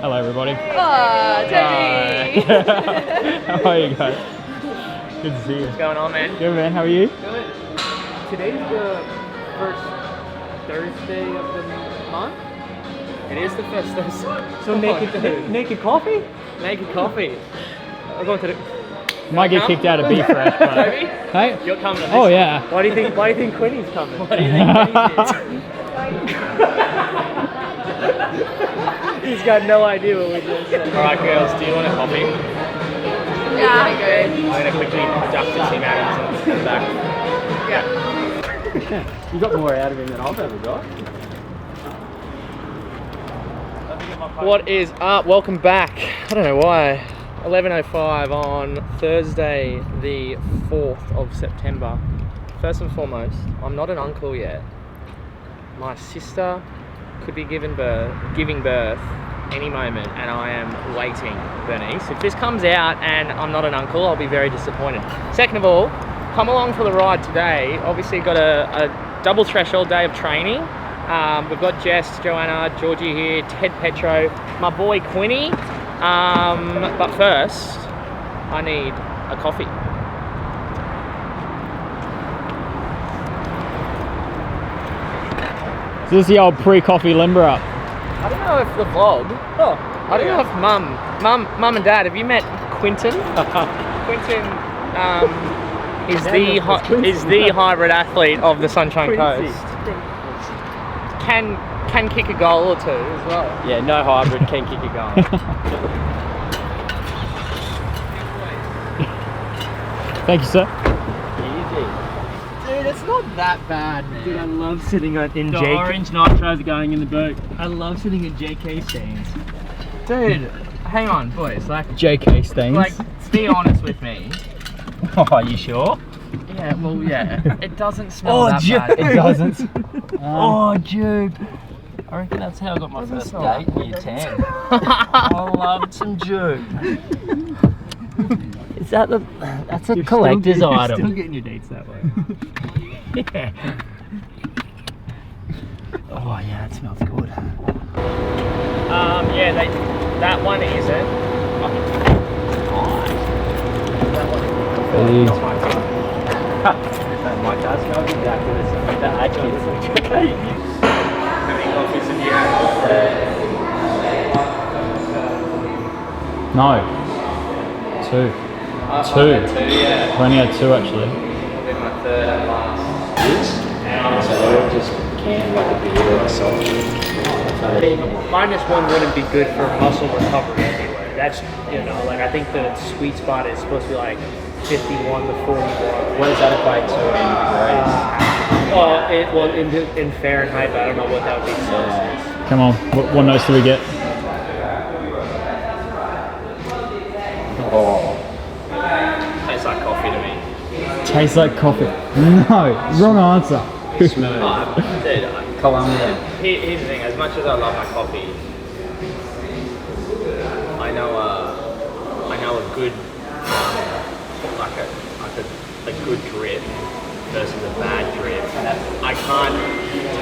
Hello, everybody. Oh, Toby! How are you guys? Good to see you. What's going on, man? Good, man. How are you? Good. Today's the first Thursday of the month? It is the first Thursday. So naked coffee? Naked coffee. I'll go to the... Might get kicked out of Beef Fresh, but... Toby? Hey? You're coming. Oh, yeah. Why do you think Quinny's coming? What do you think Quinny's is? He's got no idea what we just said. Alright, girls, do you want a coffee? Yeah, I'm good. I'm going to quickly duck to Tim Adams and come back. Yeah. You got more out of him than I've ever got. What is up? Welcome back. I don't know why. 11:05 on Thursday, the 4th of September. First and foremost, I'm not an uncle yet. My sister could be giving birth any moment, and I am waiting, Bernice. If this comes out and I'm not an uncle, I'll be very disappointed. Second of all, come along for the ride today. Obviously got a double threshold day of training. We've got Jess, Joanna, Georgie here, Ted Petro, my boy Quinny. But first, I need a coffee. So this is the old pre-coffee limber up. I don't know if the vlog. Oh, I don't know if mum and dad. Have you met Quinton? Quinton is the hybrid athlete of the Sunshine Coast. Can kick a goal or two as well. Yeah, no hybrid can kick a goal. Thank you, sir. Easy. Dude, it's not that bad, man. Dude, I love sitting in The JK. orange nitros are going in the boot. I love sitting in JK stands. Dude, hang on, boys. Like, JK stains. be honest with me. Oh, are you sure? Yeah, well, yeah. It doesn't smell that bad. It doesn't. Oh, dude. I reckon that's how I got my first date in year 10. I loved some Juke. Is that that's a collector's item. Still getting your dates that way. Yeah. Oh yeah, it smells good. Yeah, that one isn't. That one isn't. My car smells exactly the same. That actually is. How many coffees have you had? No. Two. Two. Yeah. I only had two, actually. I'll be my third and last. So I'll just can like a beer or a soft drink. -1 wouldn't be good for muscle recovery anyway. That's, like I think the sweet spot is supposed to be like 51 to 41. What does that equate to in degrees? In Fahrenheit, but I don't know what that would be in Celsius. Come on, what notes do we get? Oh. Tastes like coffee to me. Tastes like coffee. No, wrong answer. Smooth. Dude, Colombian. here's the thing. As much as I love my coffee, I know a good a good drip versus a bad drip. I can't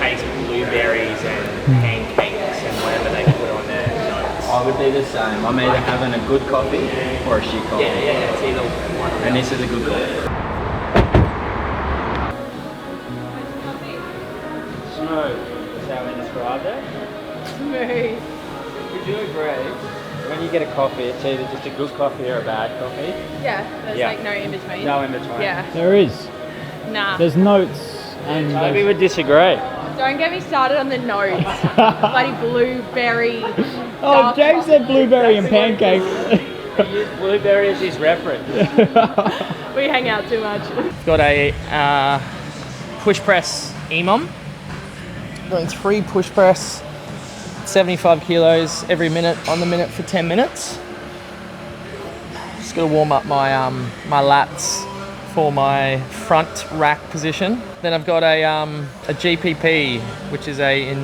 taste blueberries and pancakes and whatever they put on their notes. I would be the same. I'm either having a good coffee or a shit coffee. Yeah, it's either one. And this is a good coffee. Smooth is how we described it. Smooth. Would you agree? When you get a coffee, it's either just a good coffee or a bad coffee. Yeah, there's Yeah. like no in between. No in between. Yeah. There is. Nah. There's notes and Maybe we disagree. Don't get me started on the notes. Bloody blueberry. Oh, dark James said blueberry and pancakes. He used blueberry as his reference. We hang out too much. Got a push press EMOM. Doing 3 push press, 75 kilos every minute on the minute for 10 minutes. Just got to warm up my my lats for my front rack position. Then I've got a GPP, which is a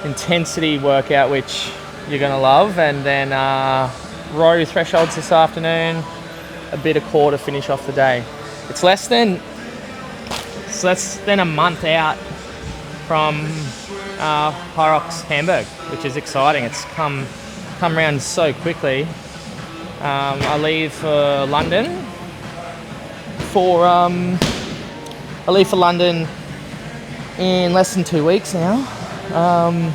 intensity workout which you're gonna love, and then row thresholds this afternoon, a bit of core to finish off the day. It's less than a month out from HYROX Hamburg, which is exciting. It's come come around so quickly. I leave for London in less than 2 weeks now. I'm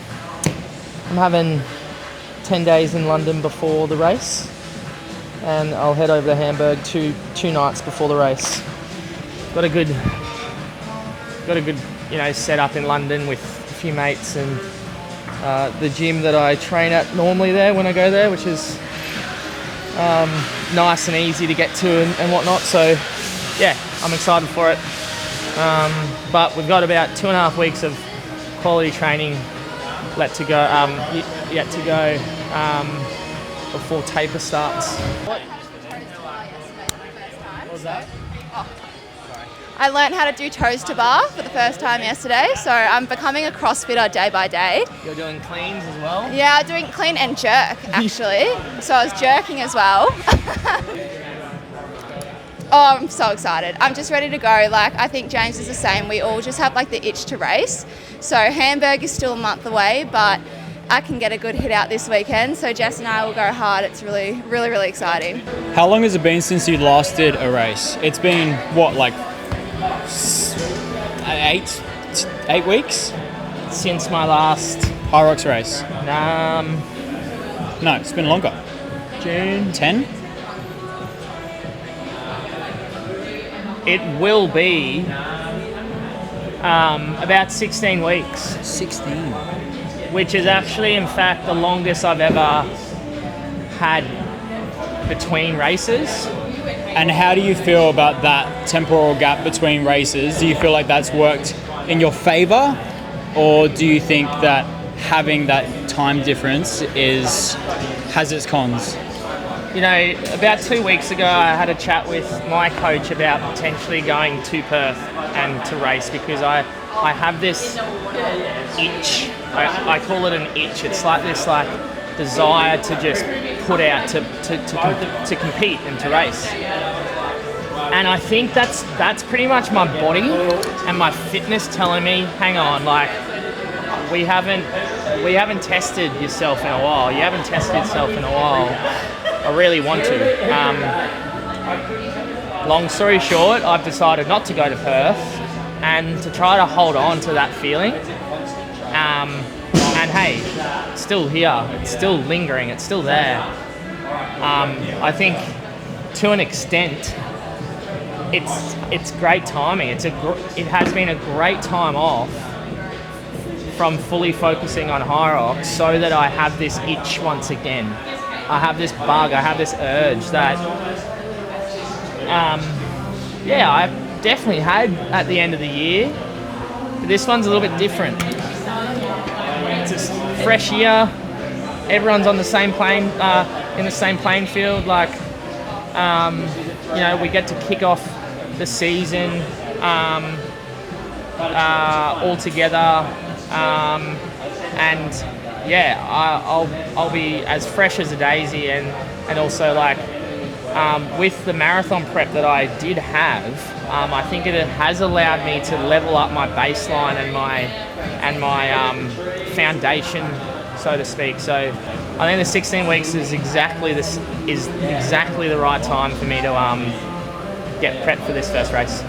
having 10 days in London before the race, and I'll head over to Hamburg two nights before the race. Got a good setup in London with a few mates, and the gym that I train at normally there when I go there, which is nice and easy to get to and whatnot. So yeah, I'm excited for it. But we've got about 2.5 weeks of quality training yet to go before taper starts. What was that? I learned how to do toes to bar for the first time yesterday, so I'm becoming a CrossFitter day by day. You're doing cleans as well? Yeah, doing clean and jerk actually. So I was jerking as well. Oh, I'm so excited. I'm just ready to go. Like, I think James is the same. We all just have like the itch to race. So Hamburg is still a month away, but I can get a good hit out this weekend. So Jess and I will go hard. It's really, really, really exciting. How long has it been since you last did a race? It's been, what, like 8 weeks? Since my last HYROX race? No, it's been longer. June 10? It will be about 16 weeks. 16. Which is actually, in fact, the longest I've ever had between races. And how do you feel about that temporal gap between races? Do you feel like that's worked in your favour? Or do you think that having that time difference has its cons? You know, about 2 weeks ago, I had a chat with my coach about potentially going to Perth and to race, because I have this itch. I call it an itch. It's like this desire to just put out to compete and to race. And I think that's pretty much my body and my fitness telling me, hang on, like we haven't tested yourself in a while. You haven't tested yourself in a while. I really want to. Long story short, I've decided not to go to Perth and to try to hold on to that feeling. And hey, it's still here. It's still lingering. It's still there. I think to an extent, it's great timing. It has been a great time off from fully focusing on HYROX, so that I have this itch once again. I have this bug, I have this urge that, I've definitely had at the end of the year, but this one's a little bit different. It's a fresh year, everyone's on the same plane, in the same playing field, like, we get to kick off the season all together, and I'll be as fresh as a daisy, and also like with the marathon prep that I did have, I think it has allowed me to level up my baseline and my foundation, so to speak. So I think the 16 weeks is exactly the right time for me to get prepped for this first race.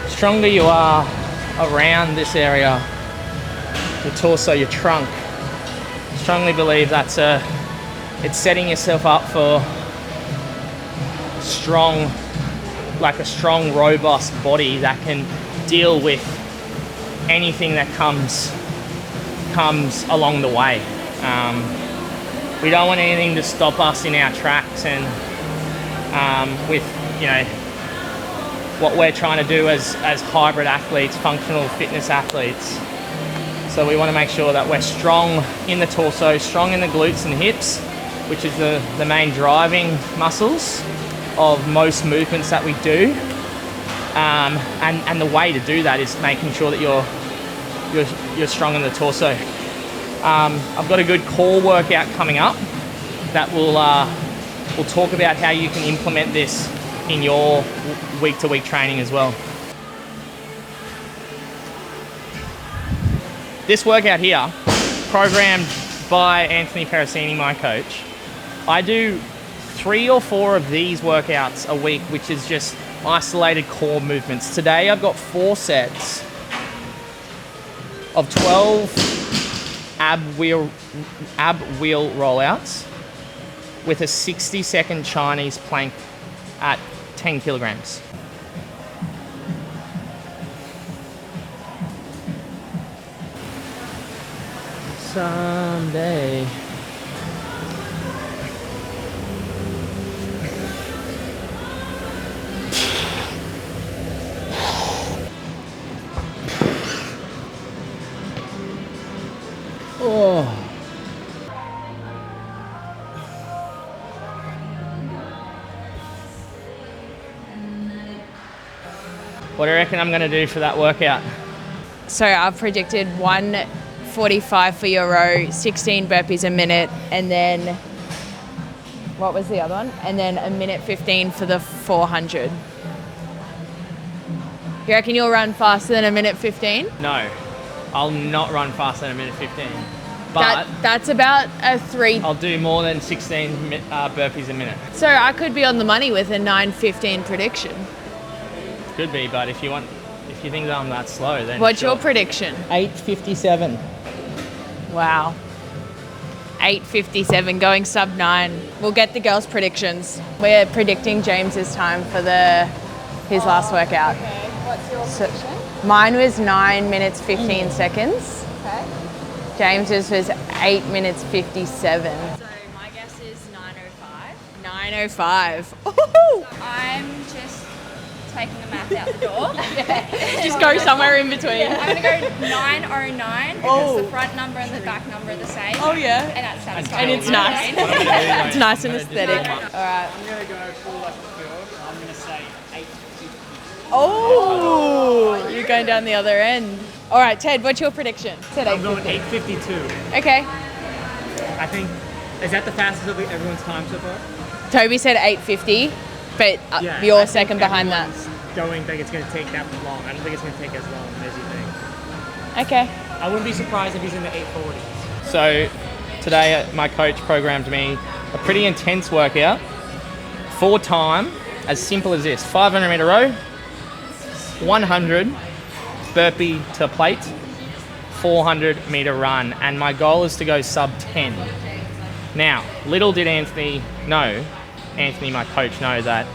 The stronger you are around this area, your torso, your trunk, I strongly believe it's setting yourself up for a strong, robust body that can deal with anything that comes along the way. We don't want anything to stop us in our tracks, and with what we're trying to do as hybrid athletes, functional fitness athletes. So we want to make sure that we're strong in the torso, strong in the glutes and hips, which is the main driving muscles of most movements that we do. And the way to do that is making sure that you're strong in the torso. I've got a good core workout coming up that we'll talk about how you can implement this in your week-to-week training as well. This workout here, programmed by Anthony Perricini, my coach, I do 3 or 4 of these workouts a week, which is just isolated core movements. Today I've got 4 sets of 12 ab wheel rollouts with a 60-second Chinese plank at 10 kilograms. Someday. Oh. What do you reckon I'm going to do for that workout? So I've predicted 1:45 for your row, 16 burpees a minute, and then what was the other one? And then a minute 15 for the 400. You reckon you'll run faster than a minute 15? No, I'll not run faster than a minute 15. But that's about a 3. I'll do more than 16 burpees a minute. So I could be on the money with a 9:15 prediction. Could be, but if you think that I'm that slow, then What's sure. your prediction? 8:57. Wow. 8:57, going sub 9. We'll get the girls' predictions. We're predicting James's time for his last workout. Okay, what's your prediction? Mine was 9 minutes 15 seconds. Okay. James's was 8 minutes 57. So my guess is 9:05. 9:05. I'm just taking the math out the door. Just go somewhere in between. I'm going to go 9:09 because the front number and the back number are the same. Oh, yeah. And that's satisfying. And it's nice. It's nice and aesthetic. All right. I'm going to go full left field. I'm going to say 8:50. Oh, you're going down the other end. All right, Ted, what's your prediction? Said I'm going 8:50. 8:52. Okay. I think, is that the fastest of everyone's time so far? Toby said 8:50, but Yeah, you're I think second behind that. everyone's Going think it's going to take that long. I don't think it's going to take as long as you think. Okay. I wouldn't be surprised if he's in the 8:40s. So today my coach programmed me a pretty intense workout for time, as simple as this: 500 meter row, 100 burpee to plate, 400 meter run, and my goal is to go sub 10. Now, little did Anthony, my coach, know that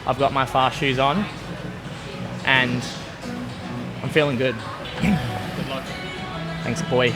I've got my fast shoes on and I'm feeling good. Good luck. Thanks, boy.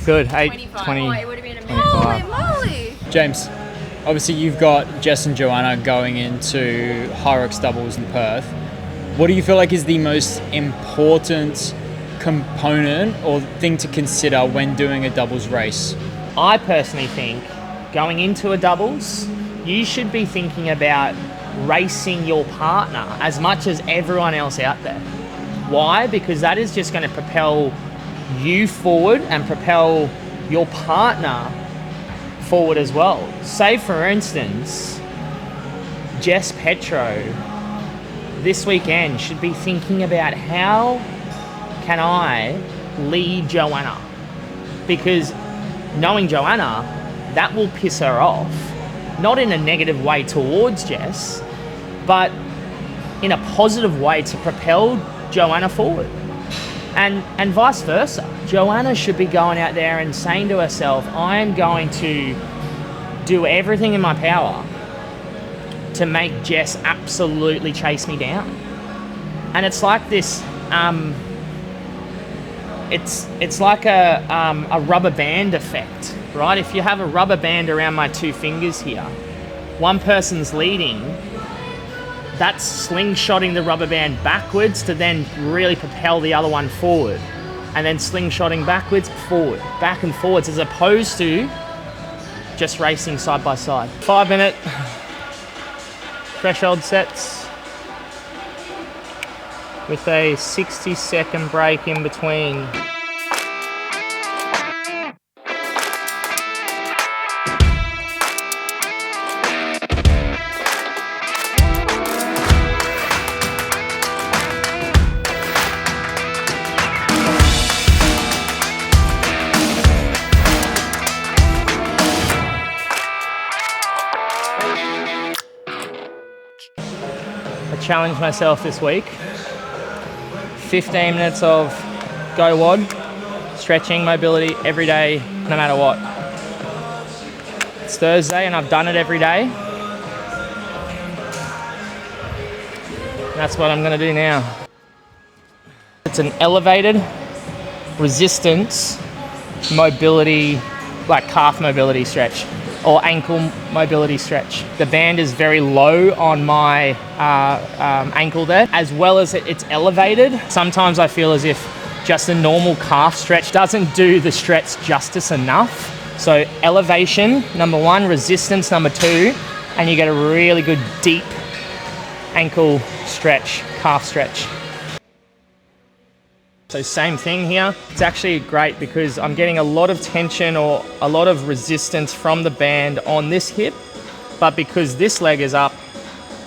Good. 25. 20. Oh, it would have been a minute. Holy moly! James, obviously you've got Jess and Joanna going into HYROX doubles in Perth. What do you feel like is the most important component or thing to consider when doing a doubles race? I personally think going into a doubles, you should be thinking about racing your partner as much as everyone else out there. Why? Because that is just going to propel you forward and propel your partner forward as well. Say for instance, Jess Petro this weekend should be thinking about how can I lead Joanna? Because knowing Joanna, that will piss her off. Not in a negative way towards Jess, but in a positive way to propel Joanna forward. And vice versa. Joanna should be going out there and saying to herself, I am going to do everything in my power to make Jess absolutely chase me down. And it's like this, it's like a rubber band effect, right? If you have a rubber band around my two fingers here, one person's leading, that's slingshotting the rubber band backwards to then really propel the other one forward. And then slingshotting backwards, forward, back and forwards, as opposed to just racing side by side. 5 minute threshold sets with a 60-second break in between. Challenge myself this week. 15 minutes of go wad, stretching, mobility every day, no matter what. It's Thursday and I've done it every day. And that's what I'm gonna do now. It's an elevated resistance mobility, like calf mobility stretch or ankle mobility stretch. The band is very low on my ankle there, as well as it's elevated. Sometimes I feel as if just a normal calf stretch doesn't do the stretch justice enough. So elevation, number one, resistance, number two, and you get a really good deep ankle stretch, calf stretch. So same thing here. It's actually great because I'm getting a lot of tension or a lot of resistance from the band on this hip, but because this leg is up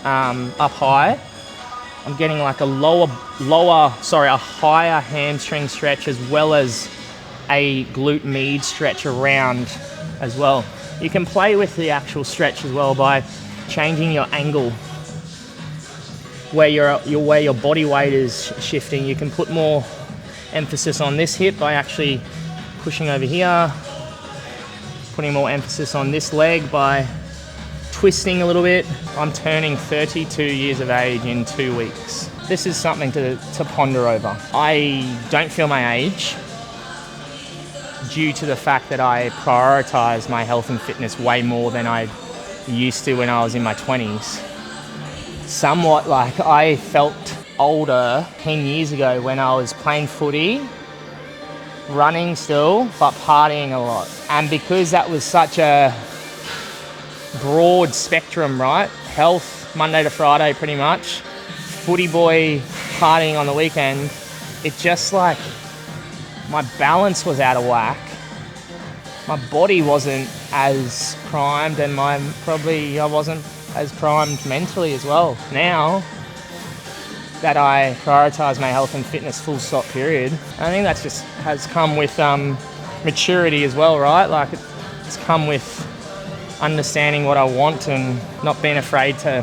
high, I'm getting like a higher hamstring stretch as well as a glute med stretch around as well. You can play with the actual stretch as well by changing your angle where your body weight is shifting. You can put more emphasis on this hip by actually pushing over here, putting more emphasis on this leg by twisting a little bit. I'm turning 32 years of age in 2 weeks. This is something to ponder over. I don't feel my age due to the fact that I prioritize my health and fitness way more than I used to when I was in my 20s. Somewhat like I felt older 10 years ago when I was playing footy, running still, but partying a lot. And because that was such a broad spectrum, right? Health, Monday to Friday pretty much, footy boy, partying on the weekend, it just like, my balance was out of whack. My body wasn't as primed and I wasn't as primed mentally as well. Now that I prioritise my health and fitness full stop period, I think that's just has come with maturity as well, right? Like it's come with understanding what I want and not being afraid to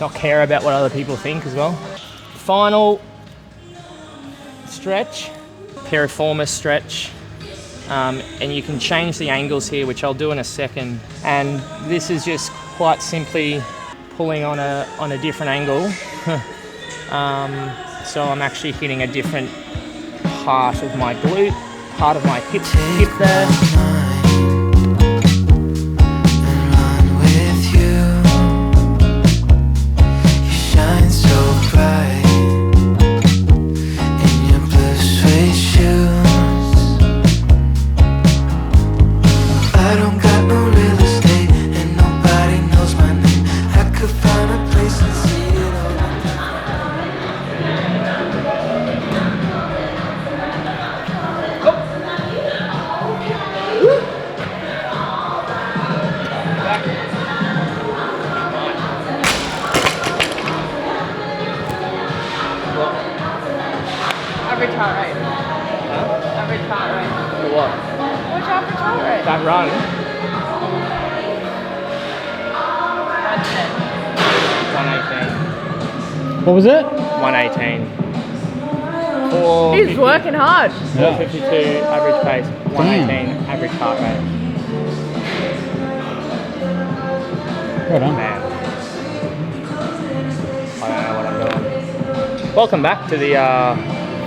not care about what other people think as well. Final stretch, piriformis stretch. And you can change the angles here, which I'll do in a second. And this is just quite simply pulling on a different angle. So I'm actually hitting a different part of my glute, part of my hip there. Average heart rate. Huh? Average heart rate. For what? What's your average heart rate? That run? 118. What was it? 118. He's working hard. 452 average pace, 118 average heart rate. Well done. Man. I don't know what I'm doing. Welcome back to the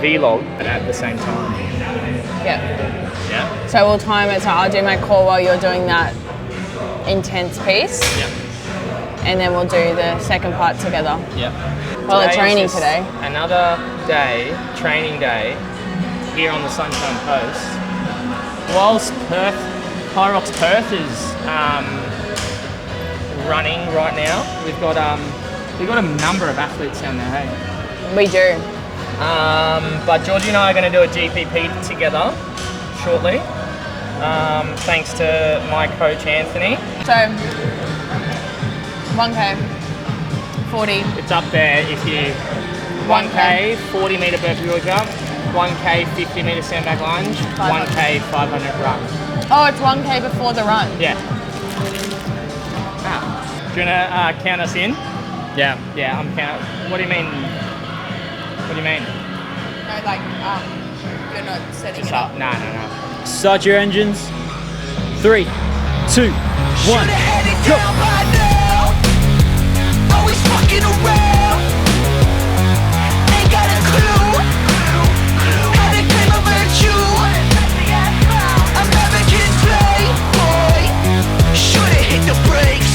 vlog, but at the same time. Yeah. Yeah. So we'll time it. So I'll do my core while you're doing that intense piece. Yeah. And then we'll do the second part together. Yeah. Well, it's Today raining is just today. Another day, training day, here on the Sunshine Coast. Whilst HYROX Perth is running right now, we've got a number of athletes down there, hey? We do. But Georgie and I are going to do a GPP together shortly, thanks to my coach Anthony. So 1K, 40. It's up there if you 1K 40 metre burpee wheel jump, 1K 50 metre sandbag lunge, 1K 500 run. Oh, it's 1K before the run. Yeah. Do you wanna count us in? Yeah. Yeah, I'm counting. What do you mean? What do you mean? No, like, you're not setting Just it up. up? No. Start your engines. 3, 2, 1. Go. Always fucking around. Ain't got a clue how to claim a virtue. American playboy, should've hit the brakes.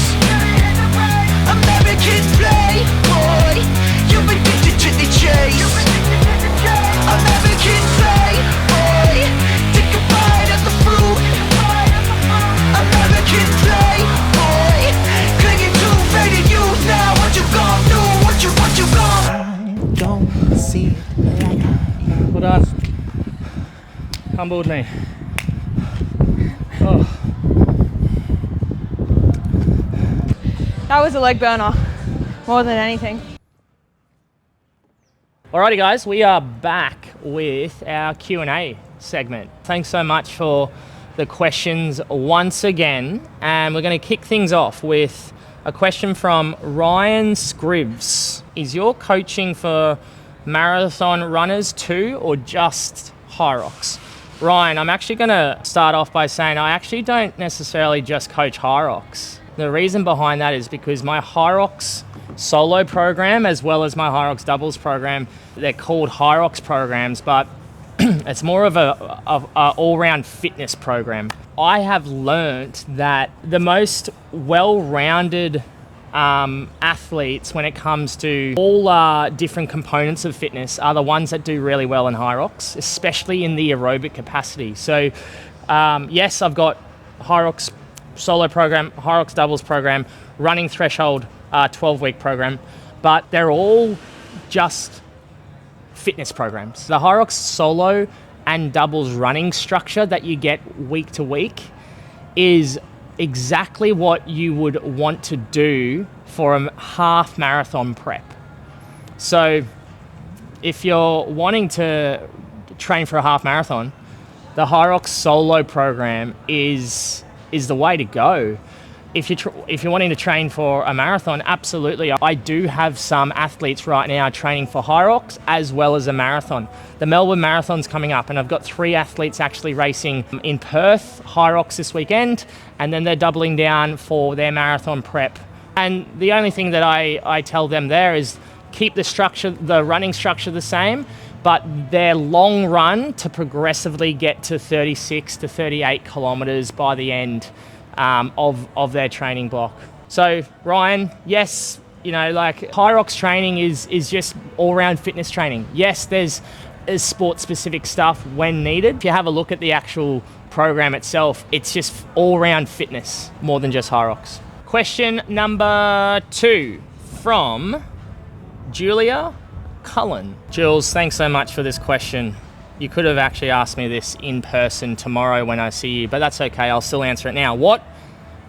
American playboy, you're addicted to the chase. American playboy, take a bite of the fruit. American playboy, clinging to faded youth now. What you gon' do? What you gon' don't see like Well done. Humbled me. Oh. That was a leg burner, more than anything. Alrighty guys, we are back with our Q&A segment. Thanks so much for the questions once again. And we're going to kick things off with a question from Ryan Scribs. Is your coaching for marathon runners too, or just HYROX? Ryan, I'm actually going to start off by saying I actually don't necessarily just coach HYROX. The reason behind that is because my HYROX solo program as well as my HYROX doubles program, they're called HYROX programs, but it's more of a all-round fitness program. I have learnt that the most well-rounded athletes when it comes to all different components of fitness are the ones that do really well in HYROX, especially in the aerobic capacity. So yes, I've got HYROX solo program, HYROX doubles program, running threshold 12-week program, but they're all just fitness programs. The HYROX solo and doubles running structure that you get week to week is exactly what you would want to do for a half marathon prep. So if you're wanting to train for a half marathon, the HYROX solo program is the way to go. If you're wanting to train for a marathon, absolutely. I do have some athletes right now training for HYROX as well as a marathon. The Melbourne Marathon's coming up, and I've got 3 athletes actually racing in Perth, HYROX this weekend, and then they're doubling down for their marathon prep. And the only thing that I tell them there is keep the structure, the running structure the same, but their long run to progressively get to 36 to 38 kilometers by the end of their training block. So Ryan, yes, you know, like HYROX training is just all-round fitness training. Yes, there's sport-specific stuff when needed. If you have a look at the actual program itself, it's just all-round fitness more than just HYROX. Question number 2 from Julia Cullen. Jules, thanks so much for this question. You could have actually asked me this in person tomorrow when I see you, but that's okay, I'll still answer it now. What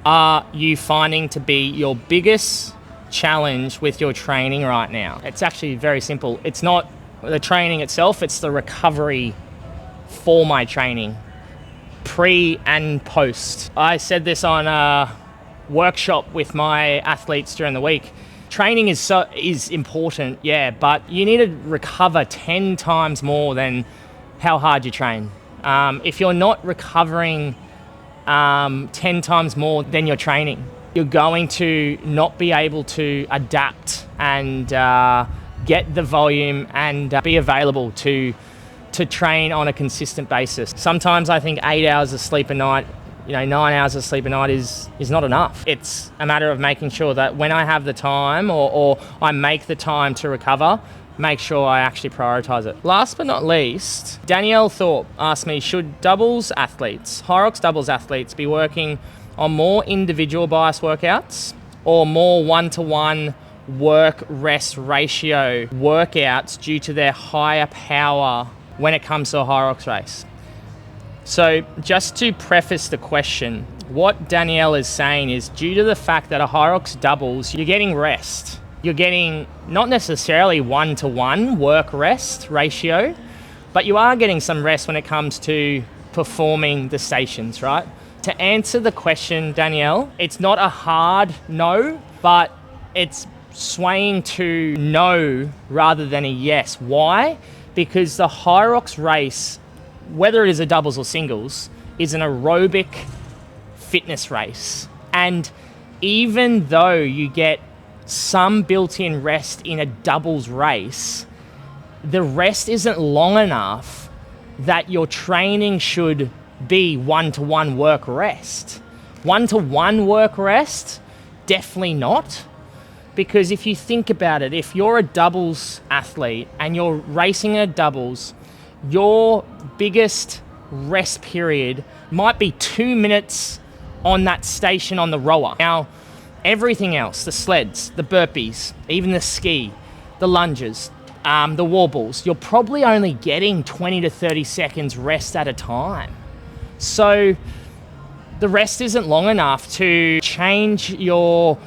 are you finding to be your biggest challenge with your training right now? It's actually very simple. It's not the training itself, it's the recovery for my training, pre and post. I said this on a workshop with my athletes during the week. Training is important, yeah, but you need to recover 10 times more than how hard you train. If you're not recovering 10 times more than you're training, you're going to not be able to adapt and get the volume and be available to train on a consistent basis. Sometimes I think 8 hours of sleep a night, 9 hours of sleep a night is not enough. It's a matter of making sure that when I have the time or I make the time to recover, make sure I actually prioritize it. Last but not least, Danielle Thorpe asked me, should HYROX doubles athletes be working on more individual bias workouts or more one-to-one work-rest ratio workouts due to their higher power when it comes to a HYROX race? So just to preface the question, what Danielle is saying is due to the fact that a HYROX doubles, you're getting rest. You're getting not necessarily one-to-one work-rest ratio, but you are getting some rest when it comes to performing the stations, right? To answer the question, Danielle, it's not a hard no, but it's swaying to no rather than a yes. Why? Because the HYROX race, whether it is a doubles or singles, is an aerobic fitness race. And even though you get some built-in rest in a doubles race, the rest isn't long enough that your training should be one-to-one work rest. One-to-one work rest, definitely not. Because if you think about it, if you're a doubles athlete and you're racing in a doubles, your biggest rest period might be 2 minutes on that station on the rower. Now, everything else, the sleds, the burpees, even the ski, the lunges, the wall balls, you're probably only getting 20 to 30 seconds rest at a time. So the rest isn't long enough to change your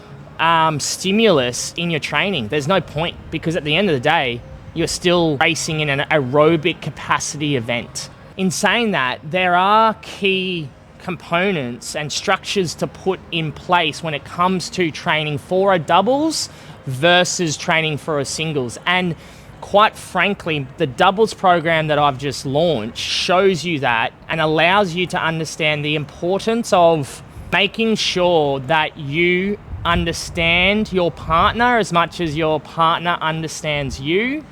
stimulus in your training. There's no point, because at the end of the day, you're still racing in an aerobic capacity event. In saying that, there are key components and structures to put in place when it comes to training for a doubles versus training for a singles. And quite frankly, the doubles program that I've just launched shows you that and allows you to understand the importance of making sure that you understand your partner as much as your partner understands you,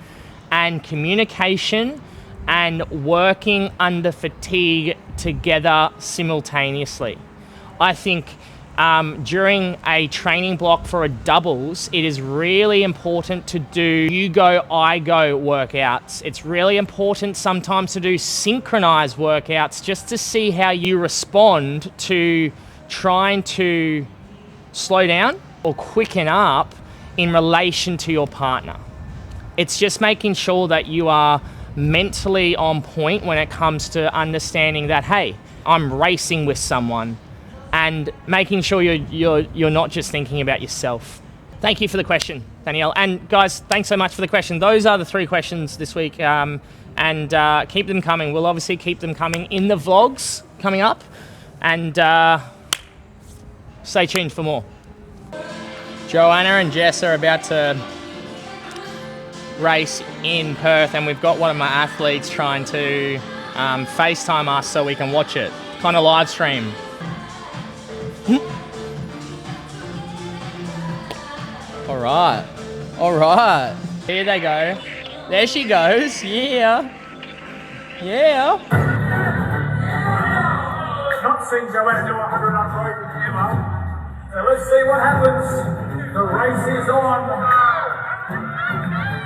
and communication and working under fatigue together simultaneously. I think during a training block for a doubles, it is really important to do you go, I go workouts. It's really important sometimes to do synchronized workouts just to see how you respond to trying to slow down or quicken up in relation to your partner. It's just making sure that you are mentally on point when it comes to understanding that, hey, I'm racing with someone, and making sure you're not just thinking about yourself. Thank you for the question, Danielle. And guys, thanks so much for the question. Those are the 3 questions this week, and keep them coming. We'll obviously keep them coming in the vlogs coming up, and stay tuned for more. Joanna and Jess are about to race in Perth, and we've got one of my athletes trying to FaceTime us so we can watch it, kind of live stream. All right. Here they go. There she goes. Yeah. Yeah. Not since I went to 140 came out. So let's see what happens. The race is on.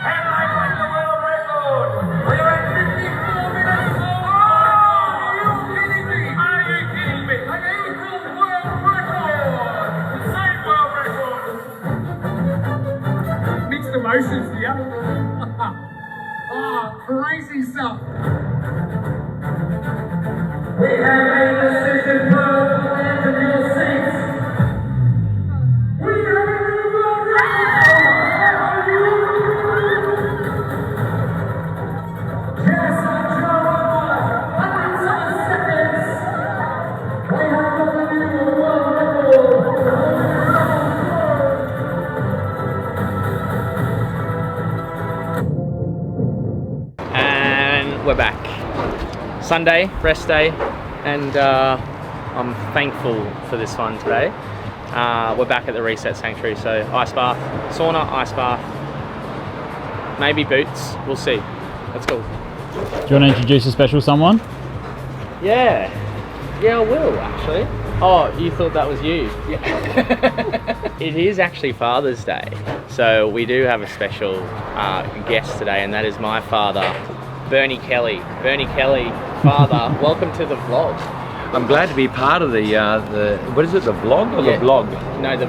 And I won the world record. We are at 54 minutes. Are you kidding me? Are you kidding me? An equal world record. The same world record. Mixed emotions here. Oh, crazy stuff. We have a decision for the land of your seats. We have a new world record! Yes, Joe, 107 seconds. We have a new world record. And we're back. Sunday, rest day, and I'm thankful for this one today. We're back at the Reset Sanctuary, so ice bath, sauna, ice bath, maybe boots, we'll see. Let's go. Do you want to introduce a special someone? Yeah, I will actually. Oh, you thought that was you? Yeah. It is actually Father's Day, so we do have a special guest today, and that is my father, Bernie Kelly. Bernie Kelly, father, welcome to the vlog. I'm glad to be part of the what is it, the vlog or the blog? No, the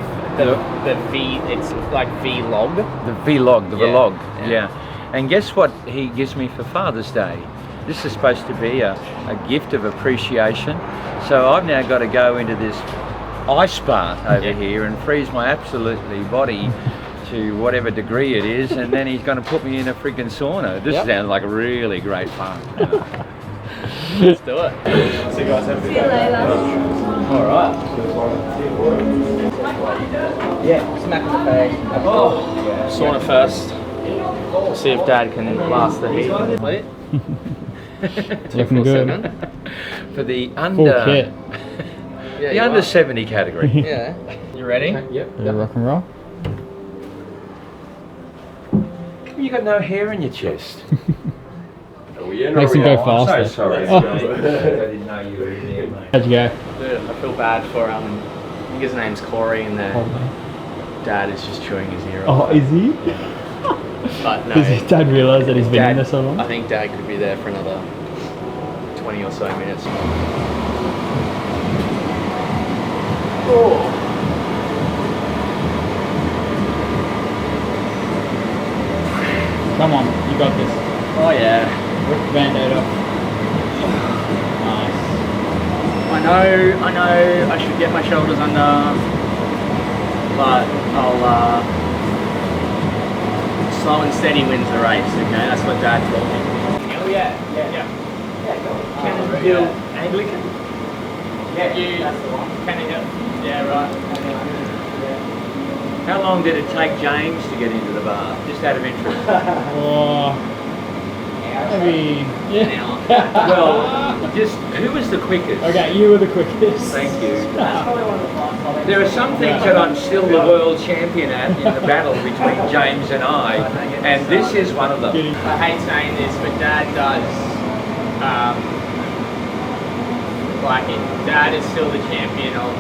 V, it's like vlog. The vlog, the Yeah. vlog, yeah. And guess what he gives me for Father's Day? This is supposed to be a gift of appreciation. So I've now got to go into this ice bath over here and freeze my absolutely body to whatever degree it is, and then he's going to put me in a freaking sauna. This sounds like really great fun. Let's do it. See you guys. See you later. All right. Yeah, smack in the face. Oh, sauna first. We'll see if Dad can last the heat. Looking good. For the Full under, kit. the under 70 category. Yeah. You ready? Yep. Yeah, rock and roll. You got no hair in your chest. Makes him go faster. I'm so sorry. Oh. I didn't know you were in there, mate. How'd you go? Dude, I feel bad for I think his name's Corey, and the dad is just chewing his ear off. Oh, is he? But no. Does his dad realise that he's been in there so long? I think Dad could be there for another 20 or so minutes. Oh. Come on, you got this. Oh yeah. Rip the band-aid off. Nice. I know I should get my shoulders under, but I'll slow and steady wins the race, okay? That's what Dad told me. Oh yeah. Cannon Hill Anglican? Yeah, that's the one. Cannon Hill. Yeah, right. How long did it take James to get into the bar? Just out of interest. Oh, maybe. Yeah. Well, just who was the quickest? Okay, you were the quickest. Thank you. There are some things that I'm still the world champion at in the battle between James and I, and this is one of them. I hate saying this, but Dad does. Dad is still the champion of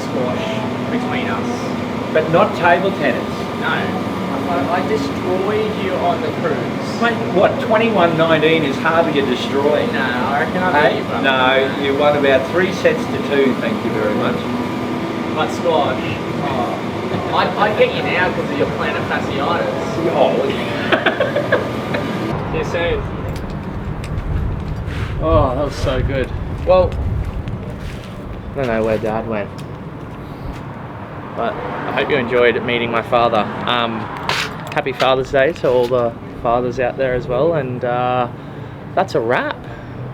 squash between us. But not table tennis. No, I destroyed you on the cruise. Mate, what, 21-19 is hardly a destroy. No, I reckon I beat you, brother. No, you won about 3 sets to 2, thank you very much. But squash, I'd get you now because of your plantar fasciitis. Oh. See you soon. Oh, that was so good. Well, I don't know where Dad went, but I hope you enjoyed meeting my father. Happy Father's Day to all the fathers out there as well, and that's a wrap.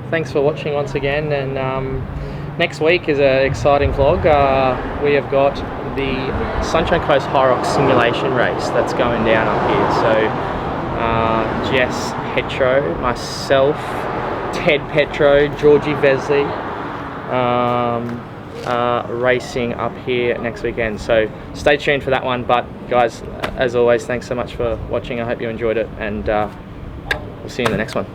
Thanks for watching once again, and next week is an exciting vlog. We have got the Sunshine Coast HYROX simulation race that's going down up here. So Jess Petro, myself, Ted Petro, Georgievesely, racing up here next weekend. So stay tuned for that one. But guys, as always, thanks so much for watching. I hope you enjoyed it, and We'll see you in the next one.